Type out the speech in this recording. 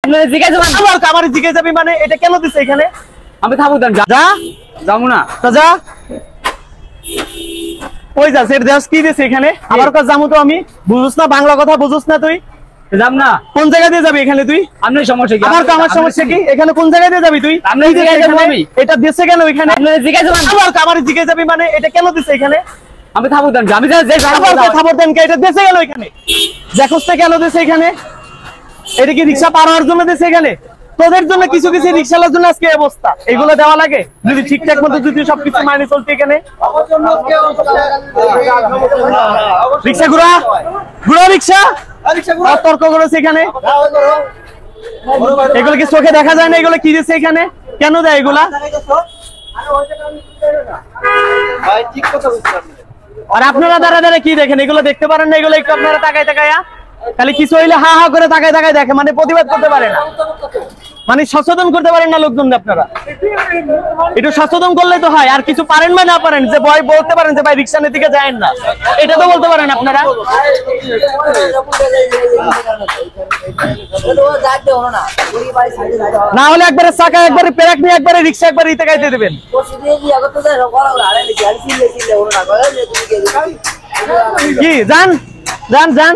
আমার জিজ্ঞেস যাবি মানে এটা কেন দিছে এখানে? আমি থাকবো যা যাবো না তো যা ওই যা সেট দেশ কি দিছে এখানে? আমার কাছে যাবো তো আমি বুঝছ না বাংলা কথা বুঝছ না তুই? যাব না কোন জায়গা দিয়ে যাবি এখানে তুই? আপনার সমস্যা কি? আমার সমস্যা কি? এখানে কোন জায়গা দিয়ে যাবি তুই? আপনি জিজ্ঞাসা করব আমি এটা দিছে কেন এখানে? আপনি জিজ্ঞাসা করব আমার জিজ্ঞেস যাবি মানে এটা কেন দিছে এখানে? আমি থাকবো আমি খবর দেন কে এটা দিছে কেন এখানে? দেখোস না কেন দিছে এখানে? এটা কি রিকশা পার হওয়ার জন্য দিছে এখানে? তোদের জন্য কিছু কিছু রিকশালার জন্য আজকে অবস্থা এগুলো দেওয়া লাগে যদি ঠিকঠাক মতো যদি সবকিছু মাইনে চলতে এখানে রিকশা ঘুরা রিকশা তর্ক করেছে এখানে এগুলো কি চোখে দেখা যায় না? এগুলো কি দিচ্ছে এখানে? কেন দেয় এগুলা? আর আপনারা দাঁড়া দাঁড়া কি দেখেন? এগুলো দেখতে পারেন না? এগুলো একটু আপনারা তাকায় তাকায়া খালি কিছু হইলে হা হা করে তাকায় তাকায় দেখে মানে প্রতিবাদ করতে পারে না মানে সচেতন করতে পারেন না লোকজন আপনারা একটু সচেতন করলে তো হয় আর কিছু পারেন বা না পারেন যে ভয় বলতে পারেন যে ভাই রিকশার দিকে যায়েন না এটা তো বলতে পারেন আপনারা না হলে একবারে চাকা একবারে পেরাক নিয়ে একবারে রিকশা একবারে ইতে গাইতে দেবেন কি যান যান যান